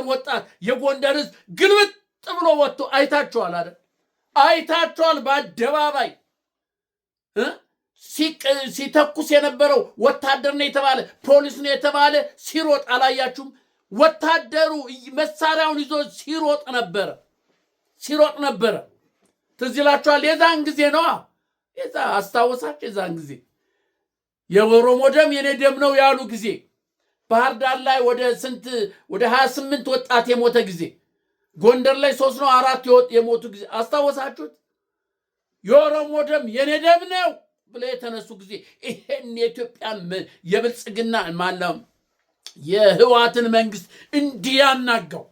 ወጣት የጎንደር ህዝብ ግልብጥ ብሎ ወጥቶ አይታችኋል አይደል? አይታችኋል። በአደባባይ ሲተኩስ የነበረው ወታደር ነው የተባለ ፖሊስ ነው የተባለ ሲሮጥ አላያችሁም? ወታደሩ መሳሪያውን ይዞ ሲሮጥ ነበረ። ትዝ ይላችኋል? የዛን ጊዜ ነው አስታወሳችሁ? የዛን ጊዜ የኦሮሞ ደም የኔ ደም ነው ያሉ ጊዜ ባህር ዳር ላይ ወደ 28 ወጣት የሞተ ጊዜ ጎንደር ላይ 3 ነው 4 የሞቱ ጊዜ አስታወሳችሁት? የኦሮሞ ደም የኔ ደም ነው ብለው የተነሱ ጊዜ ይሄን የኢትዮጵያን የብልጽግና ማለም የህዋትን መንግስት እንዲያናጋው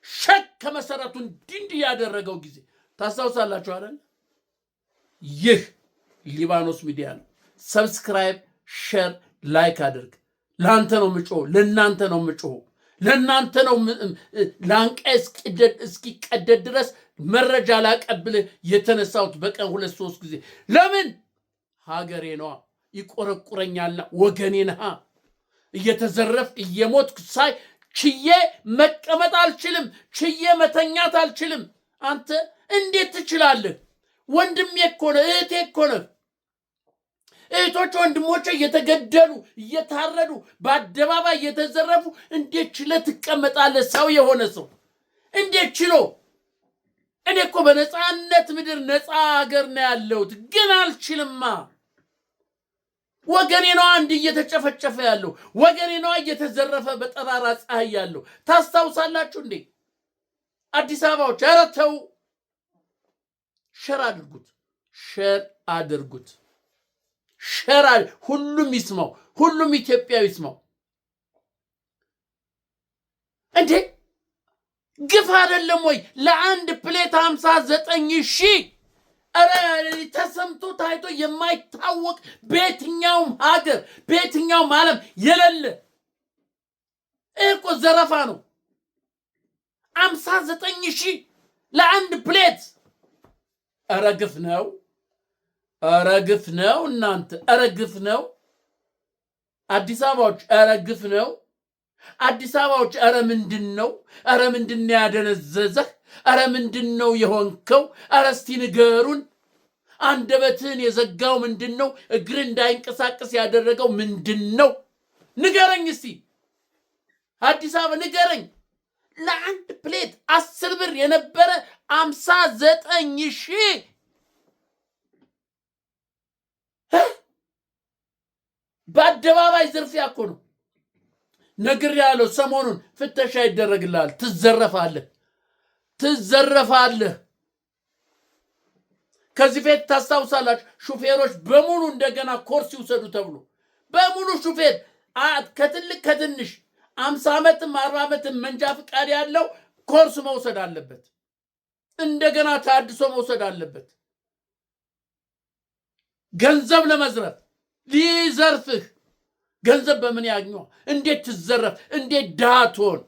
ሸክ ከመሰረቱ እንዲህ ያደረገው ጊዜ ታስታውሳላችሁ አይደል? ይህ ሊባኖስ ሚዲያ ነው። ሰብስክራይብ፣ ሼር፣ ላይክ አድርግ። ለአንተ ነው ምጮህ፣ ለእናንተ ነው ምጮህ፣ ለእናንተ ነው ላንቀ እስኪቀደድ ድረስ መረጃ ላቀብልህ የተነሳሁት በቀን 2-3 ጊዜ። ለምን? ሀገሬ ነዋ፣ ይቆረቁረኛልና፣ ወገኔ ነሃ። እየተዘረፍ እየሞትኩ ሳይ ችዬ መቀመጥ አልችልም፣ ችዬ መተኛት አልችልም። አንተ እንዴት ትችላለህ? ወንድሜ እኮ ነህ፣ እህቴ እኮ ነህ። እህቶች ወንድሞች እየተገደሉ እየታረዱ በአደባባይ እየተዘረፉ እንዴት ችለህ ትቀመጣለህ? ሰው የሆነ ሰው እንዴት ችሎ? እኔ እኮ በነፃነት ምድር ነፃ ሀገር ነው ያለሁት፣ ግን አልችልማ። ወገኔ ነው አንድ እየተጨፈጨፈ ያለው፣ ወገኔ ነው እየተዘረፈ በጠራራ ፀሐይ ያለው። ታስታውሳላችሁ እንዴ? አዲስ አበባዎች ኧረ ተው። ሸር አድርጉት። ሁሉም ይስማው፣ ሁሉም ኢትዮጵያዊ ይስማው። እንዴ ግፍ አይደለም ወይ? ለአንድ ፕሌት 59,000 ተሰምቶ ታይቶ የማይታወቅ በየትኛውም ሀገር በየትኛውም ዓለም የሌለ እኮ ዘረፋ ነው። 59,000 ለአንድ ፕሌት። ኧረ ግፍ ነው፣ ኧረ ግፍ ነው እናንተ፣ ኧረ ግፍ ነው። አዲስ አበባዎች ኧረ ግፍ ነው። አዲስ አበባዎች ኧረ ምንድን ነው? ኧረ ምንድን ነው ያደነዘዘህ? ኧረ ምንድን ነው የሆንከው? ኧረ እስቲ ንገሩን። አንደበትህን የዘጋው ምንድን ነው? እግር እንዳይንቀሳቀስ ያደረገው ምንድን ነው? ንገረኝ እስቲ አዲስ አበባ ንገረኝ። ለአንድ ፕሌት 10 ብር የነበረ 59,000 በአደባባይ ዝርፊያ እኮ ነው። ነግሬሃለሁ። ሰሞኑን ፍተሻ ይደረግልሃል። ትዘረፋለህ። ከዚህ ፊት ታስታውሳላችሁ? ሹፌሮች በሙሉ እንደገና ኮርስ ይውሰዱ ተብሎ በሙሉ ሹፌር ከትልቅ ከትንሽ 50 ዓመትም 40 ዓመትም መንጃ ፍቃድ ያለው ኮርስ መውሰድ አለበት። እንደገና ታድሶ መውሰድ አለበት። ገንዘብ ለመዝረፍ ሊዘርፍህ ገንዘብ በምን ያግኘው? እንዴት ትዘረፍ? እንዴት ድሃ ትሆን?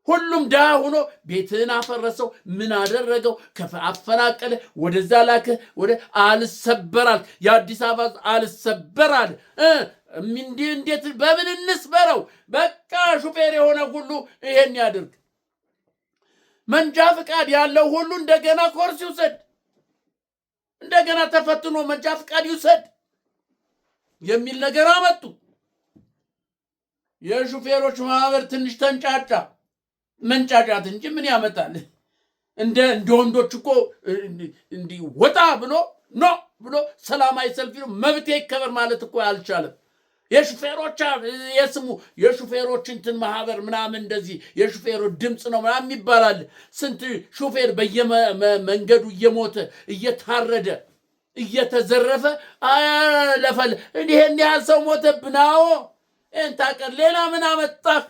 ሁሉም ድሃ ሆኖ ቤትህን አፈረሰው። ምን አደረገው? አፈናቀለ፣ ወደዛ ላከ፣ ወደ አልሰበራል። የአዲስ አበባ አልሰበራል። እንዴት በምን እንስበረው? በቃ ሹፌር የሆነ ሁሉ ይሄን ያድርግ። መንጃ ፍቃድ ያለው ሁሉ እንደገና ኮርስ ይውሰድ፣ እንደገና ተፈትኖ መንጃ ፍቃድ ይውሰድ የሚል ነገር አመጡ። የሹፌሮች ማህበር ትንሽ ተንጫጫ። መንጫጫት እንጂ ምን ያመጣል? እንደ ወንዶች እኮ እንዲህ ወጣ ብሎ ብሎ ሰላማዊ ሰልፍ መብቴ ይከበር ማለት እኮ አልቻለም። የሹፌሮች የስሙ የሹፌሮች እንትን ማህበር ምናምን እንደዚህ የሹፌሮች ድምፅ ነው ምናምን ይባላል። ስንት ሹፌር በየመንገዱ እየሞተ እየታረደ እየተዘረፈ ለፈል ይሄን ያህል ሰው ሞተብናው እንታቀር። ሌላ ምን አመጣህ?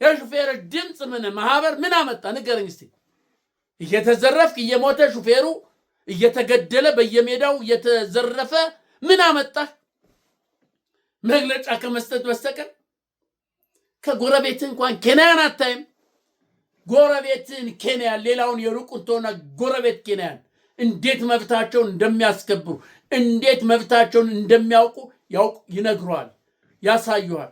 የሹፌሮች ድምፅ ምን ማህበር ምን አመጣ? ንገረኝ እስቲ። እየተዘረፍክ እየሞተ ሹፌሩ እየተገደለ በየሜዳው እየተዘረፈ ምን አመጣህ? መግለጫ ከመስጠት በስተቀር ከጎረቤት እንኳን ኬንያን አታይም? ጎረቤትን ኬንያን ሌላውን የሩቁን ተሆነ ጎረቤት ኬንያን እንዴት መብታቸውን እንደሚያስከብሩ እንዴት መብታቸውን እንደሚያውቁ ይነግሯል፣ ያሳዩሃል።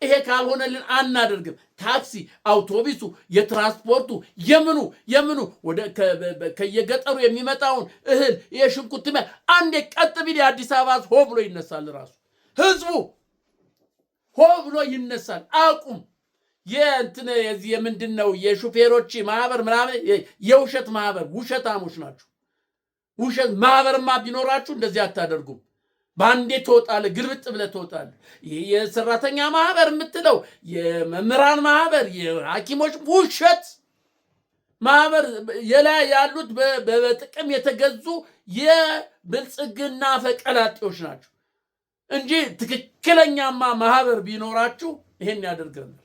ይሄ ካልሆነልን አናደርግም። ታክሲ፣ አውቶቡሱ፣ የትራንስፖርቱ የምኑ ወደ ከየገጠሩ የሚመጣውን እህል የሽንኩርት አንዴ ቀጥ ቢል የአዲስ አበባ ሆ ብሎ ይነሳል። ራሱ ህዝቡ ሆ ብሎ ይነሳል። አቁም የዚህ የምንድነው የሹፌሮች ማህበር ምናምን የውሸት ማህበር ውሸታሞች ናቸው። ውሸት ማህበርማ ቢኖራችሁ እንደዚህ አታደርጉም። ባንዴ ትወጣለህ፣ ግርብጥ ብለህ ትወጣለህ። የሰራተኛ ማህበር የምትለው የመምህራን ማህበር፣ የሐኪሞች ውሸት ማህበር የላይ ያሉት በጥቅም የተገዙ የብልጽግና ፈቀላጤዎች ናቸው እንጂ ትክክለኛማ ማህበር ቢኖራችሁ ይሄን ያደርገናል።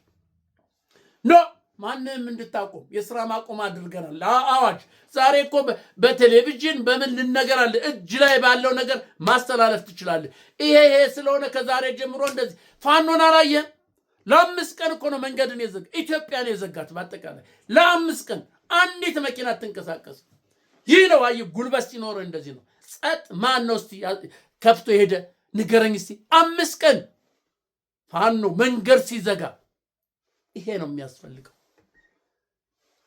ማንም እንድታቆም የስራ ማቆም አድርገናል። አዋጅ ዛሬ እኮ በቴሌቪዥን በምን ልነገራለ እጅ ላይ ባለው ነገር ማስተላለፍ ትችላለህ። ይሄ ስለሆነ ከዛሬ ጀምሮ እንደዚህ ፋኖን አላየህም? ለ5 ቀን እኮ ነው መንገድን የዘጋ ኢትዮጵያን የዘጋት። በአጠቃላይ ለ5 ቀን አንዲት መኪና አትንቀሳቀስ። ይህ ነው አየህ፣ ጉልበት ሲኖር እንደዚህ ነው። ጸጥ ማን ነው እስቲ ከፍቶ ሄደ ንገረኝ እስቲ። 5 ቀን ፋኖ መንገድ ሲዘጋ ይሄ ነው የሚያስፈልገው።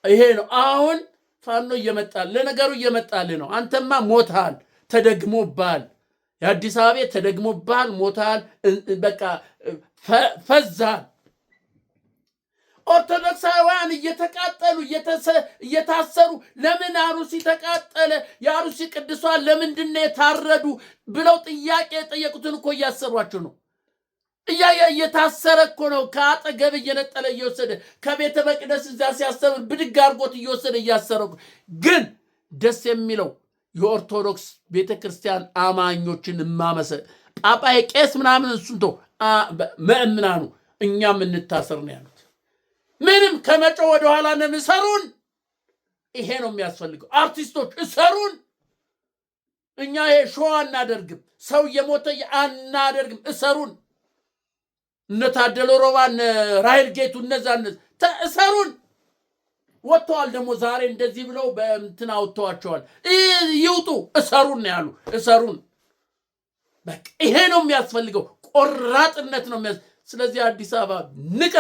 ይሄ ነው አሁን ፋኖ እየመጣል። ለነገሩ እየመጣል ነው። አንተማ ሞታል፣ ተደግሞባል። የአዲስ አበባ ተደግሞባል፣ ሞታል፣ በቃ ፈዛል። ኦርቶዶክሳውያን እየተቃጠሉ እየታሰሩ ለምን አሩሲ ተቃጠለ? የአሩሲ ቅዱሳን ለምንድን ነው የታረዱ ብለው ጥያቄ የጠየቁትን እኮ እያሰሯቸው ነው። እየታሰረ እኮ ነው። ከአጠገብ እየነጠለ እየወሰደ ከቤተ መቅደስ እዛ ሲያስተምር ብድግ አድርጎት እየወሰደ እያሰረ። ግን ደስ የሚለው የኦርቶዶክስ ቤተክርስቲያን አማኞችን ጳጳ ቄስ ምናምን እሱንቶ መእምናኑ እኛም እንታሰር ነው ያሉት። ምንም ከመጮ ወደኋላ ነን። እሰሩን። ይሄ ነው የሚያስፈልገው። አርቲስቶች እሰሩን። እኛ ይሄ ሾው አናደርግም። ሰው እየሞተ አናደርግም። እሰሩን። እነ ታደለ ሮባ፣ እነ ራሄል ጌቱ እነዛ እሰሩን። ወጥተዋል ደግሞ ዛሬ እንደዚህ ብለው በእንትን አውጥተዋቸዋል። ይውጡ። እሰሩን ነው ያሉ። እሰሩን። በቃ ይሄ ነው የሚያስፈልገው። ቆራጥነት ነው ስለዚህ አዲስ አበባ ንቃ።